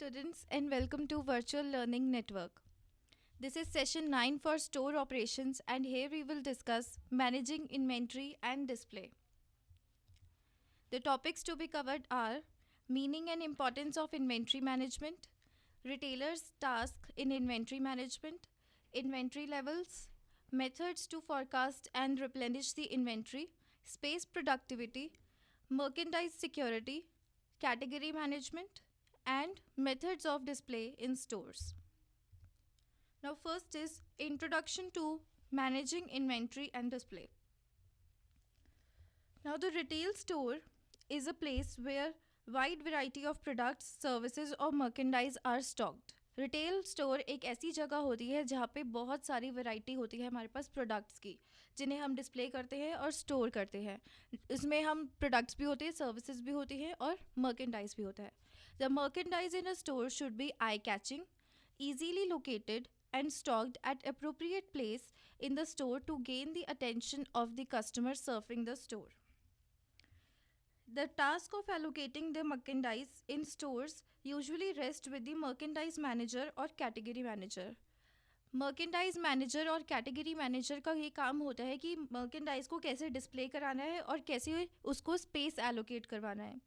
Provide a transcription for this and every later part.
students, and welcome to Virtual Learning Network. This is session 9 for store operations, and here we will discuss managing inventory and display. The topics to be covered are meaning and importance of inventory management, retailers' task in inventory management, inventory levels, methods to forecast and replenish the inventory, space productivity, merchandise security, category management, and methods of display in stores. Now, first is introduction to managing inventory and display. Now, the retail store is a place where wide variety of products, services और merchandise are stocked. Retail store एक ऐसी जगह होती है जहाँ पे बहुत सारी वैरायटी होती है हमारे पास प्रोडक्ट्स की, जिन्हें हम डिस्प्ले करते हैं और स्टोर करते हैं. इसमें हम प्रोडक्ट्स भी होते हैं, सर्विसेज भी होती हैं और मर्केंडाइज भी होता है. The merchandise in a store should be eye catching, easily located and stocked at appropriate place in the store to gain the attention of the customer surfing the store. The task of allocating the merchandise in stores usually rests with the merchandise manager or category manager. Merchandise manager और category manager का ये काम होता है कि merchandise को कैसे display कराना है और कैसे उसको स्पेस एलोकेट करवाना है.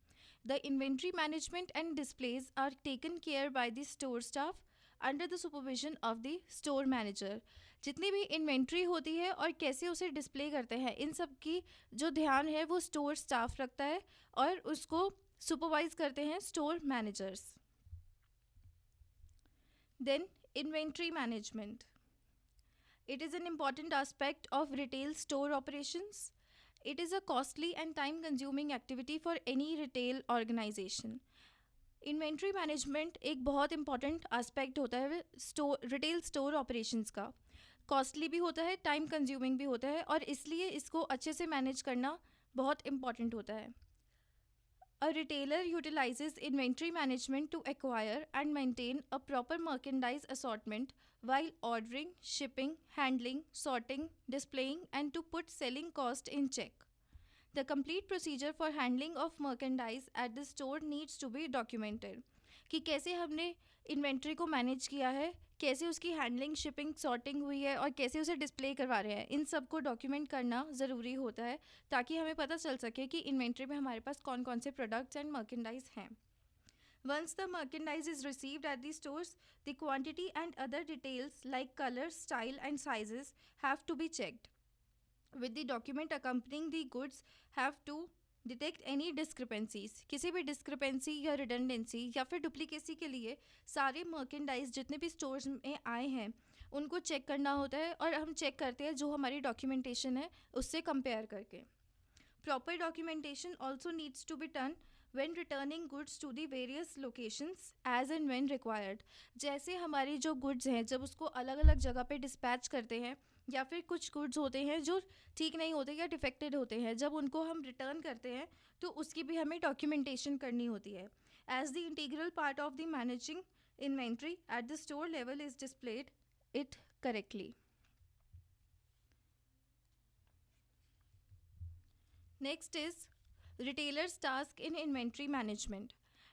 The inventory management and displays are taken care by the store staff under the supervision of the store manager. जितनी भी इन्वेंट्री होती है और कैसे उसे डिस्प्ले करते हैं, इन सब की जो ध्यान है वो स्टोर स्टाफ रखता है और उसको सुपरवाइज करते हैं store managers. Then inventory management. It is an important aspect of retail store operations. It is a costly and time consuming activity for any retail organization. Inventory management एक बहुत important aspect होता है retail store operations का. Costly भी होता है, time consuming भी होता है और इसलिए इसको अच्छे से मैनेज करना बहुत इंपॉर्टेंट होता है. A retailer utilizes inventory management to acquire and maintain a proper merchandise assortment while ordering, shipping, handling, sorting, displaying, and to put selling cost in check. The complete procedure for handling of merchandise at the store needs to be documented. कि कैसे हमने inventory को manage किया है, कैसे उसकी handling, shipping, sorting हुई है और कैसे उसे डिस्प्ले करवा रहे हैं, इन सब को डॉक्यूमेंट करना ज़रूरी होता है ताकि हमें पता चल सके कि इन्वेंट्री में हमारे पास कौन कौन से प्रोडक्ट्स एंड मर्केंडाइज हैं. Once the merchandise is received at the stores, the quantity and other details like color, style and sizes have to be checked. With the document accompanying the goods have to detect any discrepancies. किसी भी discrepancy या redundancy या फिर duplicacy के लिए सारे merchandise जितने भी स्टोर्स में आए हैं उनको चेक करना होता है और हम चेक करते हैं जो हमारी डॉक्यूमेंटेशन है उससे कंपेयर करके. Proper documentation also needs to be done when returning goods to the various locations as and when required. जैसे हमारी जो goods हैं जब उसको अलग अलग जगह पे dispatch करते हैं या फिर कुछ goods होते हैं जो ठीक नहीं होते या डिफेक्टेड होते हैं, जब उनको हम रिटर्न करते हैं तो उसकी भी हमें डॉक्यूमेंटेशन करनी होती है. As the integral part of the managing inventory at the store level is displayed it correctly. Next is retailers' task in inventory management.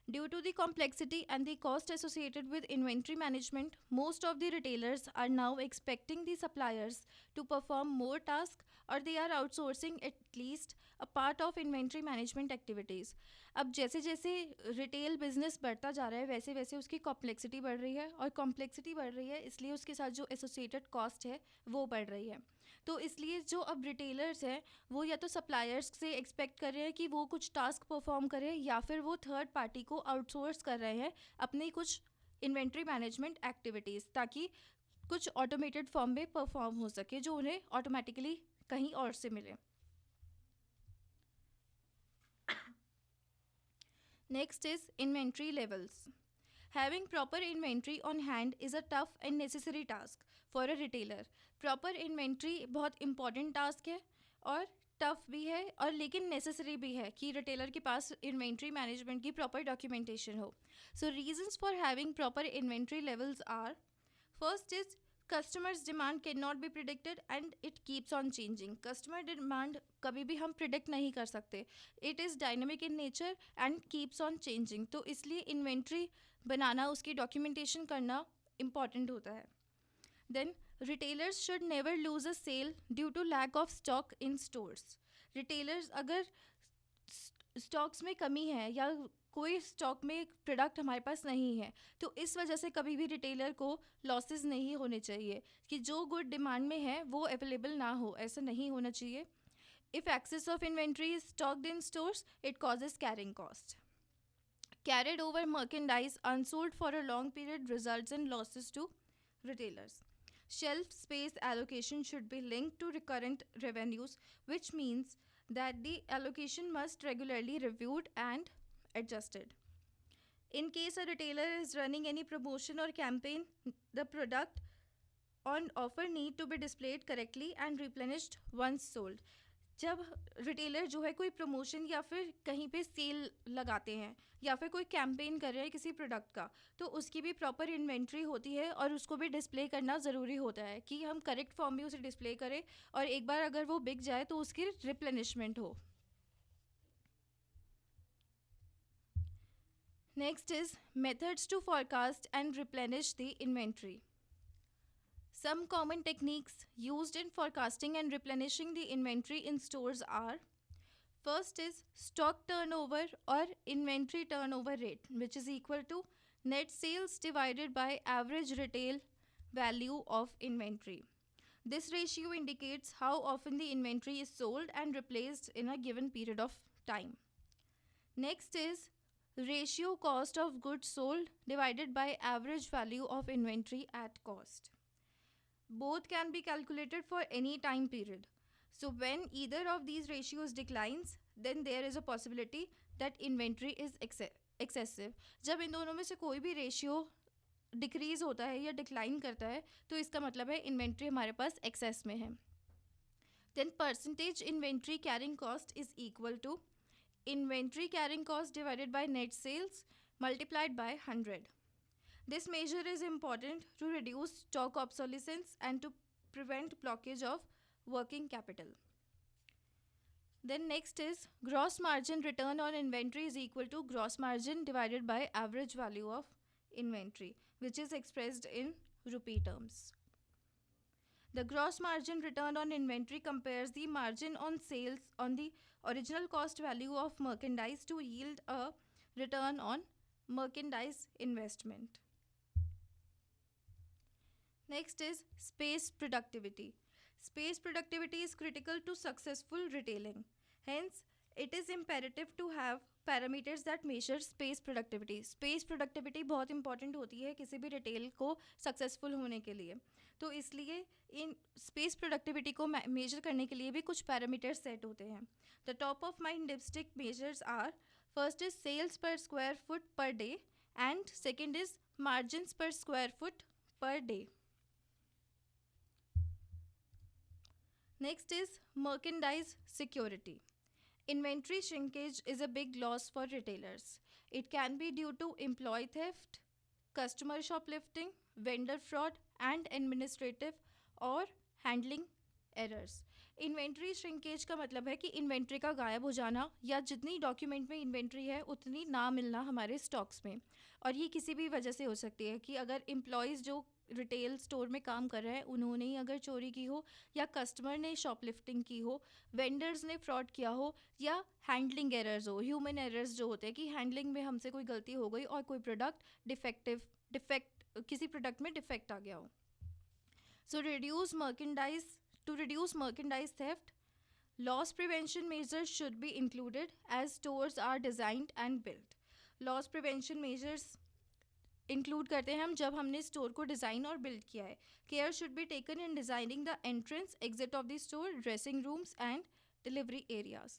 Due to the complexity and the cost associated with inventory management, most of the retailers are now expecting the suppliers to perform more tasks or they are outsourcing at least a part of inventory management activities. अब जैसे जैसे retail business बढ़ता जा रहा है वैसे वैसे उसकी कॉम्प्लेक्सिटी बढ़ रही है और कॉम्प्लेक्सिटी बढ़ रही है इसलिए उसके साथ जो एसोसिएटेड कॉस्ट है वो बढ़ रही है. तो इसलिए जो अब रिटेलर्स हैं वो या तो सप्लायर्स से एक्सपेक्ट कर रहे हैं कि वो कुछ टास्क परफॉर्म करें या फिर वो थर्ड पार्टी को आउटसोर्स कर रहे हैं अपनी कुछ इन्वेंट्री मैनेजमेंट एक्टिविटीज़ ताकि कुछ ऑटोमेटेड फॉर्म में परफॉर्म हो सके जो उन्हें ऑटोमेटिकली कहीं और से मिले. Next is inventory levels. Having proper inventory on hand is a tough and necessary task for a retailer. Proper inventory बहुत important task है और टफ भी है और लेकिन नेसेसरी भी है कि रिटेलर के पास इन्वेंट्री मैनेजमेंट की प्रॉपर डॉक्यूमेंटेशन हो. So reasons for having proper inventory levels are, first is customers demand cannot be predicted and it keeps on changing. Customer demand कभी भी हम predict नहीं कर सकते. It is dynamic in nature and keeps on changing. तो इसलिए inventory बनाना, उसकी documentation करना important होता है. Then retailers should never lose a sale due to lack of stock in stores. Retailers अगर स्टॉक्स में कमी है या कोई स्टॉक में प्रोडक्ट हमारे पास नहीं है, तो इस वजह से कभी भी रिटेलर को लॉसेस नहीं होने चाहिए कि जो गुड डिमांड में है वो अवेलेबल ना हो, ऐसा नहीं होना चाहिए. If excess of inventory is stocked in stores it causes carrying cost. Carried over merchandise unsold for a long period results in losses to retailers. Shelf space allocation should be linked to recurrent revenues, which means that the allocation must regularly reviewed and adjusted. In case a retailer is running any promotion or campaign, the product on offer need to be displayed correctly and replenished once sold. जब retailer जो है कोई promotion या फिर कहीं पे cell लगाते हैं या फिर कोई कैंपेन कर रहे हैं किसी प्रोडक्ट का, तो उसकी भी प्रॉपर इन्वेंट्री होती है और उसको भी डिस्प्ले करना ज़रूरी होता है कि हम करेक्ट फॉर्म में उसे डिस्प्ले करें और एक बार अगर वो बिक जाए तो उसकी रिप्लेनिशमेंट हो. Next is methods to forecast and replenish the inventory. Some common techniques used in forecasting and replenishing the inventory in stores are: first is stock turnover or inventory turnover rate, which is equal to net sales divided by average retail value of inventory. This ratio indicates how often the inventory is sold and replaced in a given period of time. Next is ratio cost of goods sold divided by average value of inventory at cost. Both can be calculated for any time period. So when either of these ratios declines, then there is a possibility that inventory is excessive. जब इन दोनों में से कोई भी ratio decrease होता है या decline करता है तो इसका मतलब है इन्वेंट्री हमारे पास एक्सेस में है. Then percentage inventory carrying cost is equal to inventory carrying cost divided by net sales multiplied by 100. This measure is important to reduce stock obsolescence and to prevent blockage of working capital. Then next is gross margin return on inventory is equal to gross margin divided by average value of inventory, which is expressed in rupee terms. The gross margin return on inventory compares the margin on sales on the original cost value of merchandise to yield a return on merchandise investment. Next is space productivity. Space productivity is critical to successful retailing. Hence, it is imperative to have parameters that measure space productivity. Space productivity बहुत important होती है किसी भी retail को successful होने के लिए. तो इसलिए इन स्पेस प्रोडक्टिविटी को मेजर करने के लिए भी कुछ पैरामीटर्स सेट होते हैं. The top of mind dipstick measures are: first is sales per square foot per day and second is margins per square foot per day. Next is merchandise security. Inventory shrinkage is a big loss for retailers. It can be due to employee theft, customer shoplifting, vendor fraud, and administrative or handling errors. Inventory shrinkage का मतलब है कि inventory का गायब हो जाना या जितनी डॉक्यूमेंट में इन्वेंट्री है उतनी ना मिलना हमारे स्टॉक्स में. और ये किसी भी वजह से हो सकती है कि अगर एम्प्लॉयज़ जो रिटेल स्टोर में काम कर रहे हैं उन्होंने ही अगर चोरी की हो, या कस्टमर ने शॉपलिफ्टिंग की हो, वेंडर्स ने फ्रॉड किया हो, या हैंडलिंग एरर्स हो. ह्यूमन एरर्स जो होते हैं कि हैंडलिंग में हमसे कोई गलती हो गई और कोई प्रोडक्ट डिफेक्ट किसी प्रोडक्ट में डिफेक्ट आ गया हो. सो to reduce merchandise theft, loss prevention measures should be included as stores are designed and built. Loss prevention measures include करते हैं हम जब हमने स्टोर को डिज़ाइन और बिल्ड किया है. Care should be taken in designing the entrance, exit of the store, dressing rooms and delivery areas.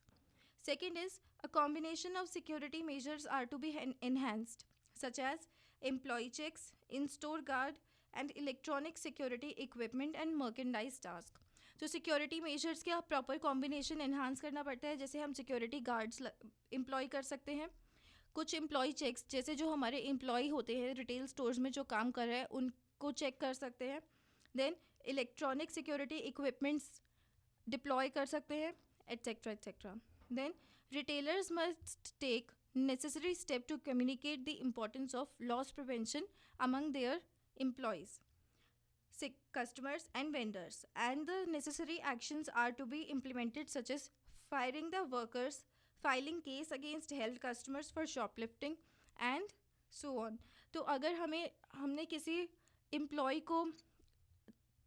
Second is a combination of security measures are to be enhanced, such as employee checks, in-store guard, and electronic security equipment and merchandise task. तो security measures का proper combination enhance करना पड़ता है. जैसे हम security guards employ कर सकते हैं, कुछ एम्प्लॉय चेक्स जैसे जो हमारे एम्प्लॉय होते हैं रिटेल स्टोर्स में जो काम कर रहे हैं उनको चेक कर सकते हैं. Then electronic security equipments deploy कर सकते हैं, etcetera etcetera. Then retailers must take necessary step to communicate the importance of loss prevention among their employees, customers and vendors, and the necessary actions are to be implemented such as firing the workers, filing case against health customers for shoplifting and so on. तो अगर हमने किसी employ को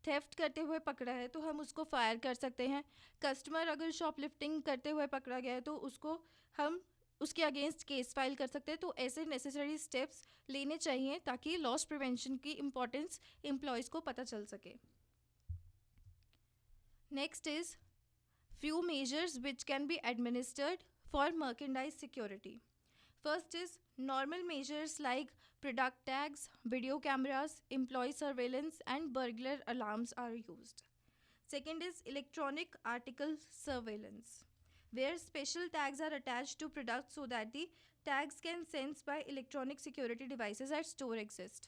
theft करते हुए पकड़ा है तो हम उसको फायर कर सकते हैं. कस्टमर अगर शॉपलिफ्टिंग करते हुए पकड़ा गया है तो उसको हम उसके अगेंस्ट केस फाइल कर सकते हैं. तो ऐसे नेसेसरी स्टेप्स लेने चाहिए ताकि लॉस प्रिवेंशन की इम्पोर्टेंस एम्प्लॉयज़ को पता चल सके. Next is few measures which can be administered for merchandise security. First is normal measures like product tags, video cameras, employee surveillance, and burglar alarms are used. Second is electronic article surveillance, where special tags are attached to products so that the tags can sense by electronic security devices at store exits.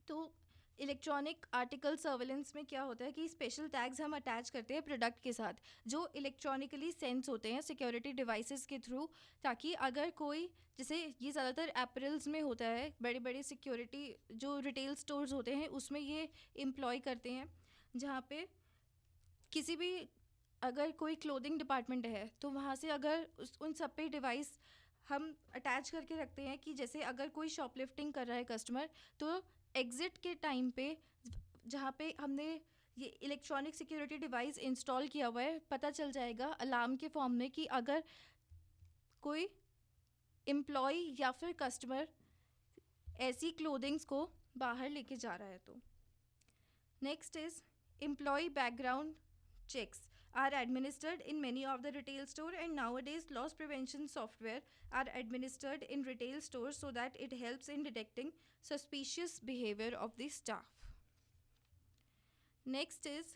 तो electronic article surveillance में क्या होता है कि special tags हम attach करते हैं product के साथ जो इलेक्ट्रॉनिकली सेंस होते हैं सिक्योरिटी डिवाइसेस के थ्रू, ताकि अगर कोई, जैसे ये ज़्यादातर एपरल्स में होता है, बड़े बड़े सिक्योरिटी जो रिटेल स्टोर्स होते हैं उसमें ये एम्प्लॉय करते हैं, जहाँ पे किसी भी अगर कोई क्लोथिंग डिपार्टमेंट है तो वहाँ से अगर उन सब पे डिवाइस हम अटैच करके रखते हैं कि जैसे अगर कोई शॉपलिफ्टिंग कर रहा है कस्टमर तो एग्ज़िट के टाइम पे जहाँ पे हमने ये इलेक्ट्रॉनिक सिक्योरिटी डिवाइस इंस्टॉल किया हुआ है पता चल जाएगा अलार्म के फॉर्म में कि अगर कोई एम्प्लॉय या फिर कस्टमर ऐसी क्लोथिंग्स को बाहर लेके जा रहा है तो. Next is employ background checks are administered in many of the retail store, and nowadays loss prevention software are administered in retail stores so that it helps in detecting suspicious behavior of the staff. Next is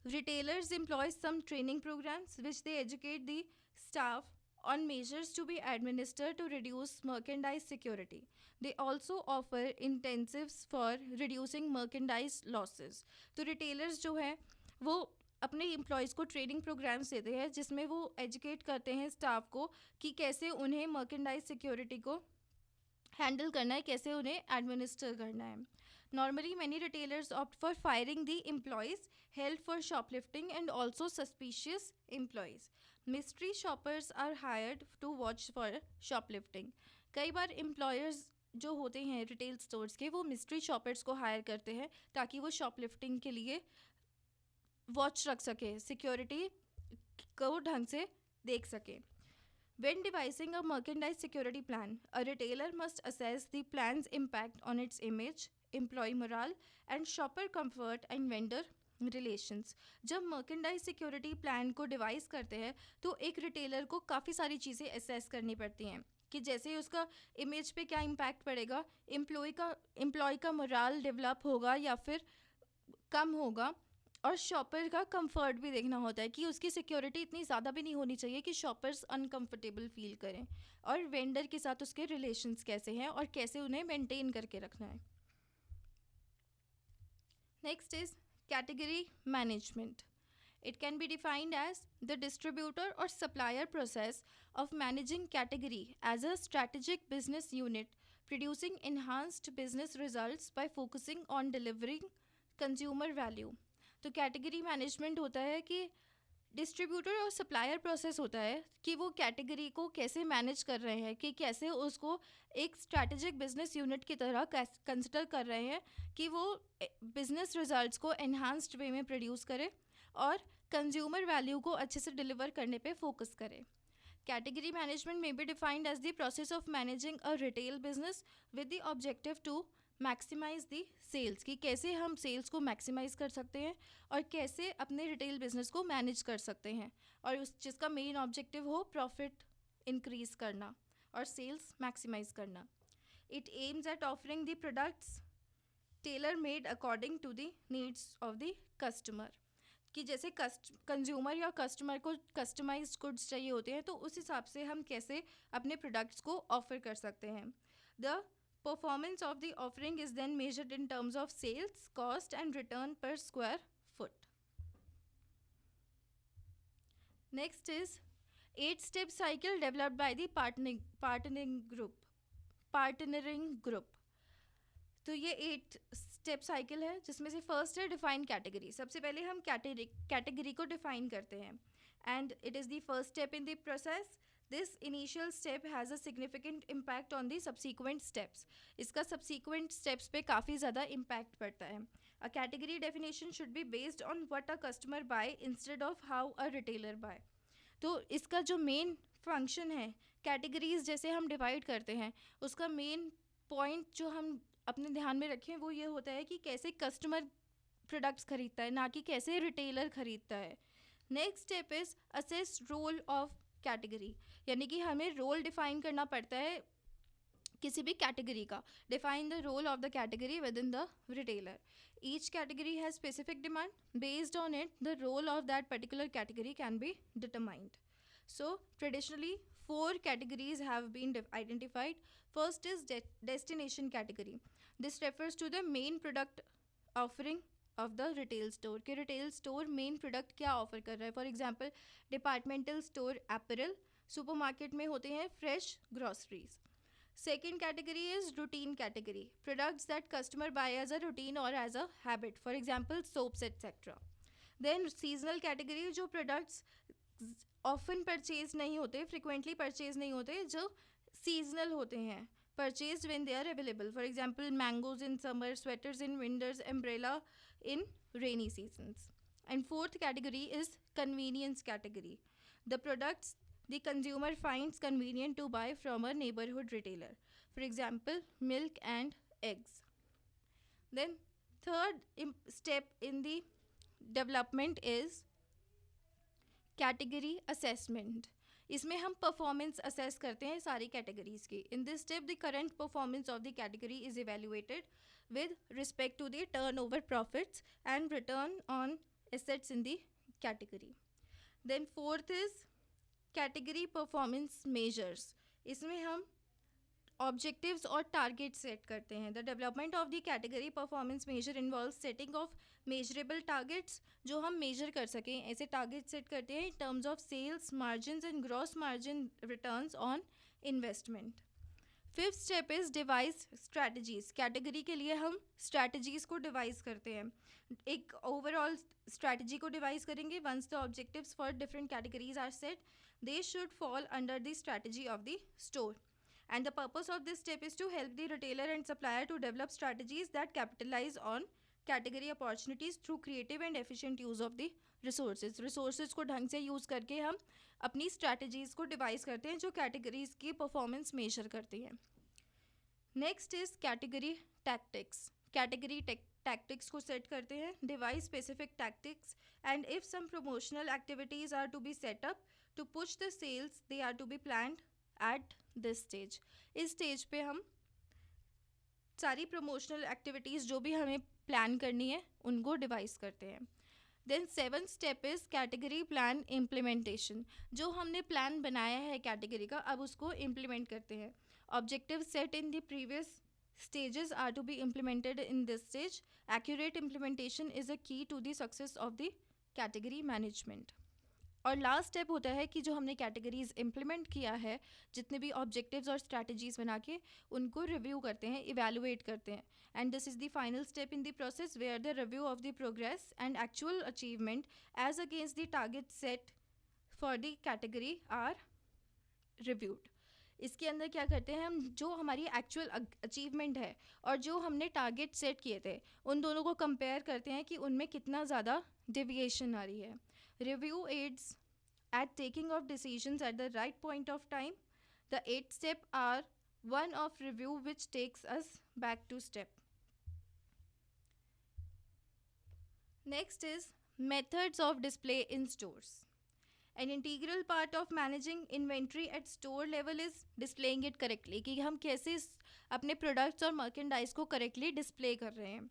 retailers employ some training programs which they educate the staff on measures to be administered to reduce merchandise security. They also offer intensives for reducing merchandise losses. तो retailers जो हैं वो अपने employees को training programmes देते हैं जिसमें वो एजुकेट करते हैं स्टाफ को कि कैसे उन्हें मर्केंडाइज सिक्योरिटी को हैंडल करना है, कैसे उन्हें एडमिनिस्टर करना है. Normally many retailers opt for firing the employees held for shoplifting and also suspicious employees. Mystery shoppers are hired to watch for shoplifting. कई बार एम्प्लॉयर्स जो होते हैं रिटेल स्टोर्स के वो मिस्ट्री शॉपर्स को हायर करते हैं ताकि वो शॉपलिफ्टिंग के लिए वॉच रख सके, सिक्योरिटी को ढंग से देख सके. When devising a merchandise security plan, a retailer must assess the plan's impact on its image, employee morale, and shopper comfort and vendor relations. जब merchandise security plan को डिवाइस करते हैं तो एक रिटेलर को काफ़ी सारी चीज़ें असेस करनी पड़ती हैं कि जैसे उसका इमेज पे क्या इम्पैक्ट पड़ेगा, एम्प्लॉय का मोराल डेवलप होगा या फिर कम होगा, और शॉपर का कंफर्ट भी देखना होता है कि उसकी सिक्योरिटी इतनी ज़्यादा भी नहीं होनी चाहिए कि शॉपर्स अनकंफर्टेबल फील करें, और वेंडर के साथ उसके रिलेशंस कैसे हैं और कैसे उन्हें मेंटेन करके रखना है. Next is category management. It can be defined as the distributor or supplier process of managing category as a strategic business unit producing enhanced business results by focusing on delivering consumer value. तो category management होता है कि distributor और supplier process होता है कि वो category को कैसे मैनेज कर रहे हैं, कि कैसे उसको एक स्ट्रैटेजिक बिजनेस यूनिट की तरह कंसिडर कर रहे हैं कि वो बिजनेस रिजल्ट्स को एनहांस्ड वे में प्रोड्यूस करे और कंज्यूमर वैल्यू को अच्छे से डिलीवर करने पे फोकस करे. कैटेगरी मैनेजमेंट में be defined as the process of managing a retail business with the objective to maximise the sales, कि कैसे हम सेल्स को मैक्सिमाइज कर सकते हैं और कैसे अपने रिटेल बिजनेस को मैनेज कर सकते हैं, और उस जिसका मेन ऑब्जेक्टिव हो प्रॉफिट इंक्रीज करना और सेल्स मैक्सिमाइज करना. It aims at offering the products tailor made according to the needs of the customer, कि जैसे कंज्यूमर या कस्टमर को कस्टमाइज्ड गुड्स चाहिए होते हैं तो उस हिसाब से हम कैसे अपने प्रोडक्ट्स को ऑफर कर सकते हैं. The performance of the offering is then measured in terms of sales, cost, and return per square foot. Next is 8-step cycle developed by the partnering group. तो ये 8-स्टेप साइकिल है जिसमें से फर्स्ट है डिफाइन कैटेगरी. सबसे पहले हम category को डिफाइन करते हैं and it is the first step in the process. This initial step has a significant impact on the subsequent steps. इसका सब्सिक्वेंट स्टेप्स पे काफ़ी ज़्यादा इम्पैक्ट पड़ता है. A category definition should be based on what a customer buy instead of how a retailer buy. तो इसका जो main function है, कैटेगरीज जैसे हम डिवाइड करते हैं, उसका मेन पॉइंट जो हम अपने ध्यान में रखें वो ये होता है कि कैसे कस्टमर प्रोडक्ट्स खरीदता है, ना कि कैसे रिटेलर खरीदता है. Next step is assess role of category. यानी कि हमें रोल डिफाइन करना पड़ता है किसी भी कैटेगरी का. Define the role of the category within the retailer. Each category has specific demand. Based on it the role of that particular category can be determined. So traditionally 4 categories have been identified. First is destination category. This refers to the main product offering of the retail store. कि retail store main product क्या offer कर रहा है. For example, departmental store apparel, supermarket में होते हैं fresh groceries. Second category is routine category. Products that customer buy as a routine or as a habit. For example, soaps etc. Then seasonal category, जो products often purchase नहीं होते, frequently purchase नहीं होते, जो seasonal होते हैं, purchase when they are available. For example mangoes in summer, sweaters in winters, umbrella in rainy seasons. And fourth category is convenience category. The products the consumer finds convenient to buy from a neighbourhood retailer. For example milk and eggs. Then third step in the development is category assessment. इसमें हम performance assess करते हैं सारी categories की. In this step the current performance of the category is evaluated with respect to the turnover profits and return on assets in the category. Then fourth is category performance measures. इसमें हम objectives और target set करते हैं. The development of the category performance measure involve setting of measurable targets, जो हम major कर सकें. ऐसे टारगेट सेट करते हैं in terms of sales margin and gross margin returns on investment. Fifth step is devise strategies. Category के लिए हम स्ट्रैटेजीज को डिवाइस करते हैं. एक ओवरऑल स्ट्रैटेजी को डिवाइस करेंगे. Once the objectives for different categories are set, they should fall under the strategy of the store. And the purpose of this step is to help the retailer and supplier to develop strategies that capitalize on category opportunities through creative and efficient use of the resources. Resources को ढंग से use करके हम अपनी strategies को devise करते हैं जो categories की performance measure करती हैं. Next is category tactics. Category tactics को set करते हैं. Devise specific tactics, and if some promotional activities are to be set up to push the sales, they are to be planned at this stage. इस stage पे हम सारी promotional activities जो भी हमें प्लान करनी है उनको डिवाइस करते हैं. Then seventh step is category plan implementation. जो हमने प्लान बनाया है कैटेगरी का, अब उसको इम्प्लीमेंट करते हैं. Objective set in the previous stages are to be implemented in this stage. Accurate implementation is a key to the success of the category management. और लास्ट स्टेप होता है कि जो हमने कैटेगरीज इम्प्लीमेंट किया है, जितने भी ऑब्जेक्टिव्स और स्ट्रैटेजीज बना के, उनको रिव्यू करते हैं, इवैल्यूएट करते हैं. And this is the final step in the process where the review of the progress and actual achievement as against the target set for the category are reviewed. इसके अंदर क्या करते हैं हम, जो हमारी एक्चुअल अचीवमेंट है और जो हमने टारगेट सेट किए थे, उन दोनों को कंपेयर करते हैं कि उनमें कितना ज़्यादा डेविएशन आ रही है. Review aids at taking of decisions at the right point of time. The 8 steps are one of review which takes us back to step. Next is methods of display in stores. An integral part of managing inventory at store level is displaying it correctly. कि हम कैसे अपने products और merchandise को correctly display कर रहे हैं.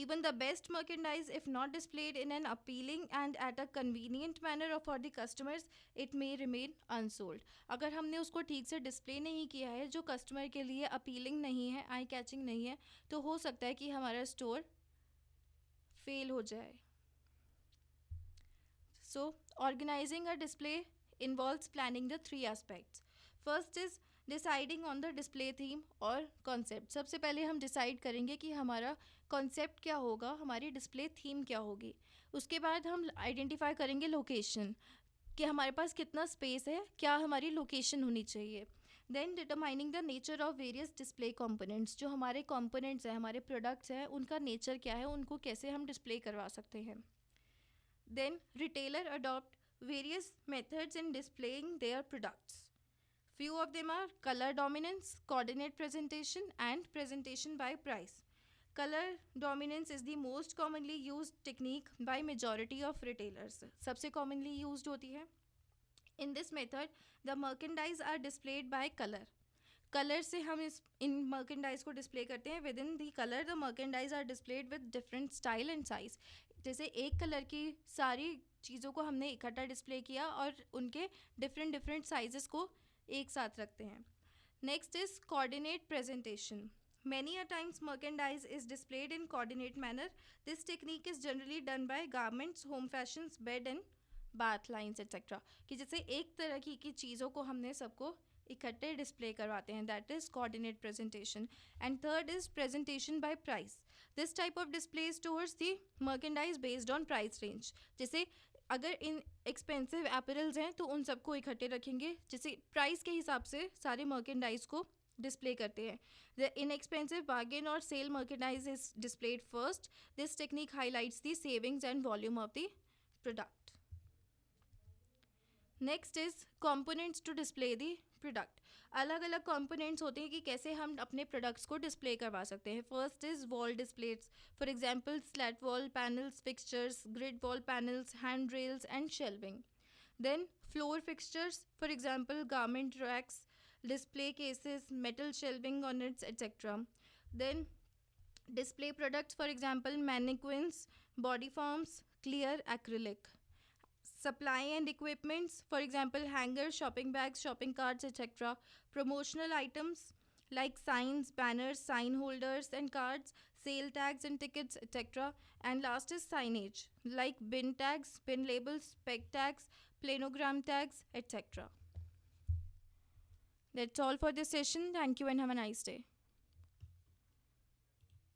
Even the best merchandise, if not displayed in an appealing and at a convenient manner for the customers, it may remain unsold. अगर हमने उसको ठीक से डिस्प्ले नहीं किया है, जो कस्टमर के लिए अपीलिंग नहीं है, आई कैचिंग नहीं है, तो हो सकता है कि हमारा स्टोर फेल हो जाए. So, organizing a display involves planning the three aspects. First is deciding on the display theme और concept. सबसे पहले हम decide करेंगे कि हमारा concept क्या होगा, हमारी display theme क्या होगी. उसके बाद हम identify करेंगे location, कि हमारे पास कितना space है, क्या हमारी location होनी चाहिए. Then determining the nature of various display components. जो हमारे components हैं, हमारे products हैं, उनका nature क्या है, उनको कैसे हम display करवा सकते हैं. Then retailer adopt various methods in displaying their products. Few of them are color dominance, coordinate presentation, and presentation by price. Color dominance is the most commonly used technique by majority of retailers. सबसे commonly used होती है. In this method, the merchandise are displayed by color. Colour से हम इन merchandise को display करते हैं. Within the colour the merchandise are displayed with different style and size. जैसे एक कलर की सारी चीज़ों को हमने इकट्ठा डिस्प्ले किया और उनके डिफरेंट डिफरेंट साइजेस को एक साथ रखते हैं. Next is coordinate presentation. Many a times merchandise is displayed in coordinate manner. This technique is generally done by garments, home fashions, bed and bath lines etc. कि जैसे एक तरह की चीज़ों को हमने सबको इकट्ठे डिस्प्ले करवाते हैं. That is coordinate presentation. And third is presentation by price. This type of display towards the merchandise based on price range. जैसे अगर इन एक्सपेंसिव एपरल्स हैं तो उन सबको इकट्ठे रखेंगे, जैसे प्राइस के हिसाब से सारे मर्केंडाइज को डिस्प्ले करते हैं. द इनएक्सपेंसिव बार्गेन और sale merchandise is displayed first. This technique highlights the savings and volume of the product. Next is components to display the product. अलग अलग कॉम्पोनेंट्स होते हैं कि कैसे हम अपने प्रोडक्ट्स को डिस्प्ले करवा सकते हैं. First is wall displays. For example slat wall panels, fixtures, grid wall panels, hand rails and shelving. Then floor fixtures, for example garment racks, display cases, metal shelving on it, etc. Then display products, for example mannequins, body forms, clear acrylic. Supply and equipments, for example hangers, shopping bags, shopping carts, etc. Promotional items like signs, banners, sign holders and cards, sale tags and tickets, etc. And last is signage like bin tags, bin labels, peg tags, planogram tags, etc. That's all for this session. Thank you and have a nice day.